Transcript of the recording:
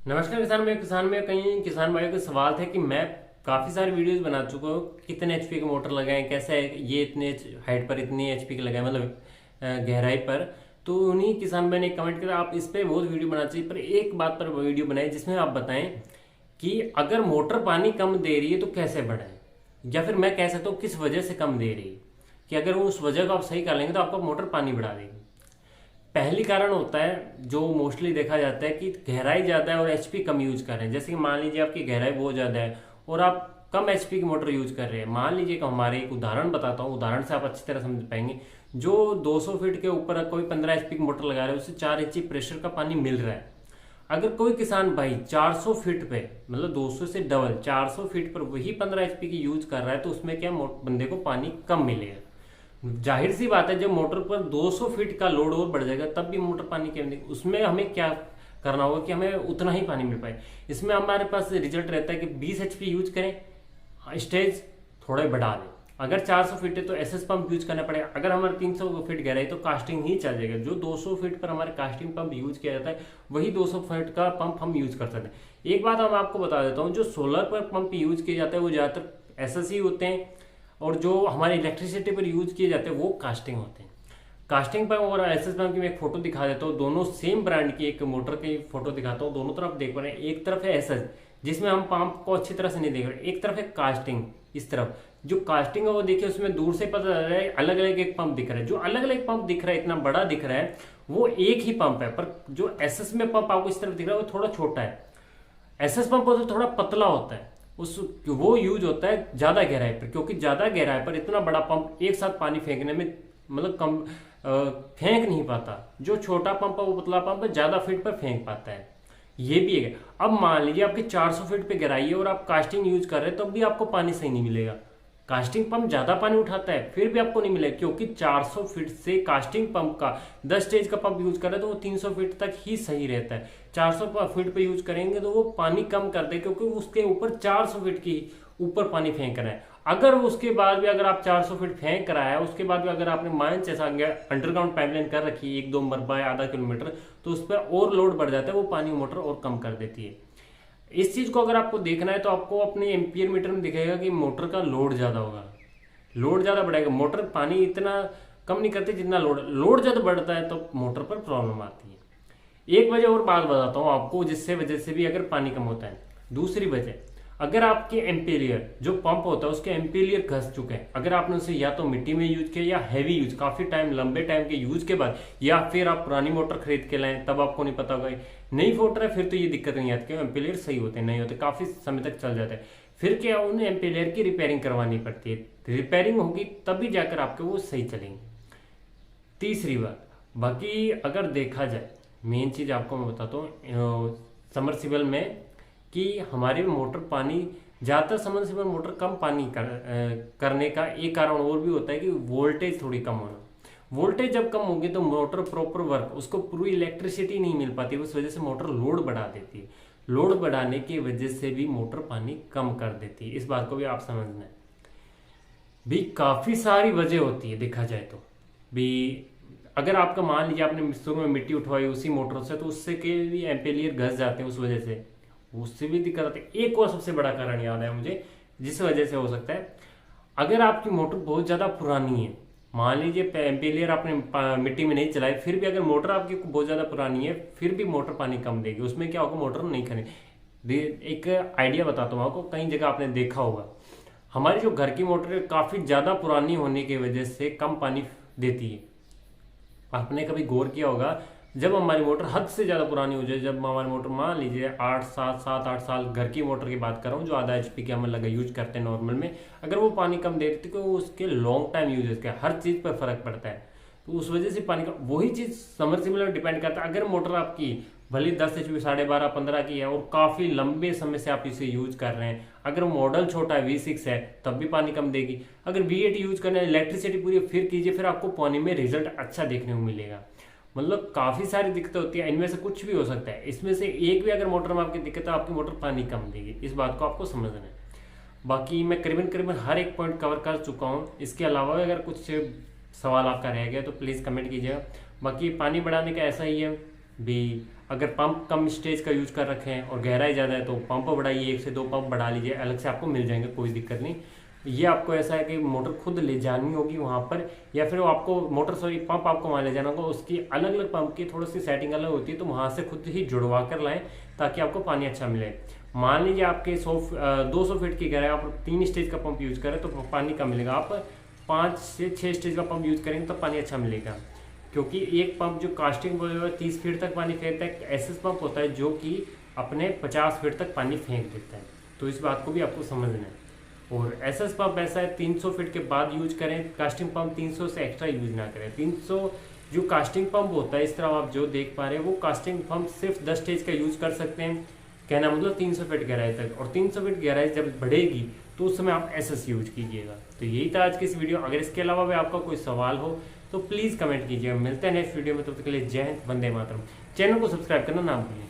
नमस्कार किसान में कई किसान भाइयों के सवाल थे कि मैं काफ़ी सारे वीडियोस बना चुका हूँ। कितने एचपी के मोटर लगाएं, कैसे ये इतने हाइट पर इतनी एचपी के लगाएं, मतलब गहराई पर। तो उन्हीं किसान भाई ने कमेंट किया आप इस पे बहुत वीडियो बनाना चाहिए, पर एक बात पर वीडियो बनाए जिसमें आप बताएं कि अगर मोटर पानी कम दे रही है तो कैसे बढ़ाएं, या फिर मैं कह सकता हूँ किस वजह से कम दे रही है, कि अगर वो उस वजह को आप सही कर लेंगे तो आपका मोटर पानी बढ़ा देगी। पहली कारण होता है जो मोस्टली देखा जाता है कि गहराई ज़्यादा है और एचपी कम यूज कर रहे हैं। जैसे कि मान लीजिए आपकी गहराई बहुत ज़्यादा है और आप कम एचपी की मोटर यूज कर रहे हैं। मान लीजिए कि हमारे एक उदाहरण बताता हूँ, उदाहरण से आप अच्छी तरह समझ पाएंगे। जो 200 फीट के ऊपर कोई 15 एचपी की मोटर लगा रहा है उससे 4 इंची प्रेशर का पानी मिल रहा है। अगर कोई किसान भाई 400 फीट पे, मतलब 200 से डबल 400 फीट पर वही 15 एचपी की यूज कर रहा है, तो उसमें क्या बंदे को पानी कम मिलेगा। जाहिर सी बात है जब मोटर पर 200 फीट का लोड और बढ़ जाएगा तब भी मोटर पानी क्यों देगी। उसमें हमें क्या करना होगा कि हमें उतना ही पानी मिल पाए। इसमें हमारे पास रिजल्ट रहता है कि 20 एचपी यूज करें, स्टेज थोड़ा बढ़ा दें। अगर 400 फीट है तो एसएस पंप यूज करना पड़ेगा। अगर हमारे 300 फीट गहराई तो कास्टिंग ही चल जाएगा। जो 200 फीट पर हमारे कास्टिंग पंप यूज किया जाता है वही 200 फीट का पंप हम यूज कर सकते हैं। एक बात हम आपको बता देता हूँ, जो सोलर पर पंप यूज किए जाते हैं वो ज्यादातर एसएस ही होते हैं, और जो हमारे इलेक्ट्रिसिटी पर यूज किए जाते हैं वो कास्टिंग होते हैं। कास्टिंग पंप और एसएस पंप की मैं एक फोटो दिखा देता हूँ। दोनों सेम ब्रांड की एक मोटर की फोटो दिखाता हूँ। दोनों तरफ देख पा रहे हैं, एक तरफ है एसएस जिसमें हम पंप को अच्छी तरह से नहीं देख रहे, एक तरफ है कास्टिंग। इस तरफ जो कास्टिंग है वो देखिए, उसमें दूर से पता चल रहा है अलग अलग एक पंप दिख रहा है। जो अलग अलग पंप दिख रहा है, इतना बड़ा दिख रहा है, वो एक ही पंप है। पर जो एसएस में पंप आपको इस तरफ दिख रहा है वो थोड़ा छोटा है। एसएस पंप होता है थोड़ा पतला होता है, उस वो यूज होता है ज्यादा गहराई पर, क्योंकि ज्यादा गहराई पर इतना बड़ा पंप एक साथ पानी फेंकने में मतलब कम फेंक नहीं पाता। जो छोटा पंप है वो पतला पंप है, ज्यादा फीट पर फेंक पाता है। ये भी है। अब मान लीजिए आपकी 400 फीट पे गहराई है और आप कास्टिंग यूज कर रहे हैं, तब भी आपको पानी सही नहीं मिलेगा। कास्टिंग पंप ज्यादा पानी उठाता है फिर भी आपको नहीं मिलेगा, क्योंकि 400 फीट से कास्टिंग पंप का 10 स्टेज का पंप यूज कर रहे हैं तो वो 300 फीट तक ही सही रहता है। 400 फीट पे यूज करेंगे तो वो पानी कम कर दे, क्योंकि उसके ऊपर 400 फीट की ऊपर पानी फेंक रहा है। अगर उसके बाद भी अगर आप 400 फीट फेंक रहा है, उसके बाद भी अगर आपने मान जैसा अंडरग्राउंड पाइपलाइन कर रखी है 1-2 मरबा या आधा किलोमीटर, तो उस पर और लोड बढ़ जाता है, वो पानी मोटर और कम कर देती है। इस चीज को अगर आपको देखना है तो आपको अपने एम्पियर मीटर में दिखेगा कि मोटर का लोड ज्यादा होगा, लोड ज्यादा बढ़ेगा। मोटर पानी इतना कम नहीं करती जितना लोड ज्यादा बढ़ता है तो मोटर पर प्रॉब्लम आती है। एक वजह और बात बताता हूँ आपको जिससे वजह से भी अगर पानी कम होता है। दूसरी वजह, अगर आपके एम्पेलियर जो पंप होता है उसके एम्पेलियर घस चुके हैं, अगर आपने उसे या तो मिट्टी में यूज किया या हैवी यूज काफी टाइम लंबे टाइम के यूज के बाद, या फिर आप पुरानी मोटर खरीद के लाएं तब आपको नहीं पता होगा। नई मोटर है फिर तो ये दिक्कत नहीं आती, क्यों एम्पेलियर सही होते नहीं होते, काफी समय तक चल जाते हैं। फिर क्या उन्हें एम्पेलियर की रिपेयरिंग करवानी पड़ती है, रिपेयरिंग होगी तभी जाकर आपके वो सही चलेंगे। तीसरी बात, बाकी अगर देखा जाए मेन चीज आपको मैं बताता हूँ समरसिबल में, कि हमारी मोटर पानी ज़्यादातर समरसिबल मोटर कम पानी करने का एक कारण और भी होता है कि वोल्टेज थोड़ी कम होना। वोल्टेज जब कम होगी तो मोटर प्रॉपर वर्क, उसको पूरी इलेक्ट्रिसिटी नहीं मिल पाती, उस वजह से मोटर लोड बढ़ा देती है। लोड बढ़ाने की वजह से भी मोटर पानी कम कर देती है। इस बात को भी आप समझना है। भी काफ़ी सारी वजह होती है देखा जाए तो भी। अगर आपका मान लीजिए आपने शुरू में मिट्टी उठवाई उसी मोटर से, तो उससे के भी एम्पेलियर घस जाते हैं, उस वजह से उससे भी दिक्कत आती है। एक और सबसे बड़ा कारण याद है मुझे जिस वजह से हो सकता है, अगर आपकी मोटर बहुत ज़्यादा पुरानी है, मान लीजिए एम्पेलियर आपने मिट्टी में नहीं चलाई, फिर भी अगर मोटर आपकी बहुत ज़्यादा पुरानी है फिर भी मोटर पानी कम देगी। उसमें क्या होगा, मोटर नहीं खरीद। एक आइडिया बताता हूँ आपको, कई जगह आपने देखा होगा हमारी जो घर की मोटर है काफ़ी ज़्यादा पुरानी होने की वजह से कम पानी देती है। आपने कभी गौर किया होगा जब हमारी मोटर हद से ज़्यादा पुरानी हो जाए, जब हमारी मोटर मान लीजिए 8 साल घर की मोटर की बात कर रहा हूँ जो आधा एचपी की हम लगा यूज करते हैं नॉर्मल में, अगर वो पानी कम दे देती तो उसके लॉन्ग टाइम यूजेस का हर चीज़ पर फर्क पड़ता है। तो उस वजह से पानी का वही चीज़ समरसिबल पर डिपेंड करता है। अगर मोटर आपकी भले 10 एचपी 12.5-15 की है और काफ़ी लंबे समय से आप इसे यूज कर रहे हैं, अगर मॉडल छोटा है V6 है तब भी पानी कम देगी। अगर V8 यूज करना है, इलेक्ट्रिसिटी पूरी फिर कीजिए, फिर आपको पानी में रिजल्ट अच्छा देखने को मिलेगा। मतलब काफ़ी सारी दिक्कतें होती है, इनमें से कुछ भी हो सकता है। इसमें से एक भी अगर मोटर में आपकी दिक्कत है, आपकी मोटर पानी कम देगी। इस बात को आपको समझना है। बाकी मैं करीबन हर एक पॉइंट कवर कर चुका हूँ। इसके अलावा अगर कुछ सवाल आपका रह गया तो प्लीज़ कमेंट कीजिएगा। बाकी पानी बढ़ाने का ऐसा ही है भी, अगर पंप कम स्टेज का यूज कर रखे हैं और गहराई ज़्यादा है तो पंप बढ़ाइए, 1 से 2 पंप बढ़ा लीजिए, अलग से आपको मिल जाएंगे, कोई दिक्कत नहीं। ये आपको ऐसा है कि मोटर खुद ले जानी होगी वहाँ पर, या फिर वो आपको पंप आपको वहाँ ले जाना होगा, उसकी अलग अलग पंप की थोड़ी सी सेटिंग अलग होती है, तो वहाँ से खुद ही जुड़वा कर लाएं ताकि आपको पानी अच्छा मिले। मान लीजिए आपके 200 फीट की गहराई, आप 3 स्टेज का पंप यूज करें तो पानी कम मिलेगा, आप 5 से 6 स्टेज का पंप यूज करेंगे तो पानी अच्छा मिलेगा। क्योंकि एक पंप जो कास्टिंग 30 फीट तक पानी फेंकता है, एसएस पंप होता है जो कि अपने 50 फीट तक पानी फेंक देता है, तो इस बात को भी आपको समझना है। और एसएस पंप ऐसा है 300 फीट के बाद यूज करें, कास्टिंग पंप 300 से एक्स्ट्रा यूज ना करें। 300 जो कास्टिंग पंप होता है, इस तरह आप जो देख पा रहे हैं, वो कास्टिंग पंप सिर्फ 10 स्टेज का यूज कर सकते हैं, कहना मतलब 300 फीट गहराई तक। और 300 फीट गहराई जब बढ़ेगी तो उस समय आप एसएस यूज कीजिएगा। तो यही था आज की इस वीडियो। अगर इसके अलावा भी आपका कोई सवाल हो तो प्लीज़ कमेंट कीजिए। मिलते हैं नेक्स्ट वीडियो में, तब तक के लिए जय हिंद, वंदे मातरम। चैनल को सब्सक्राइब करना ना भूलें।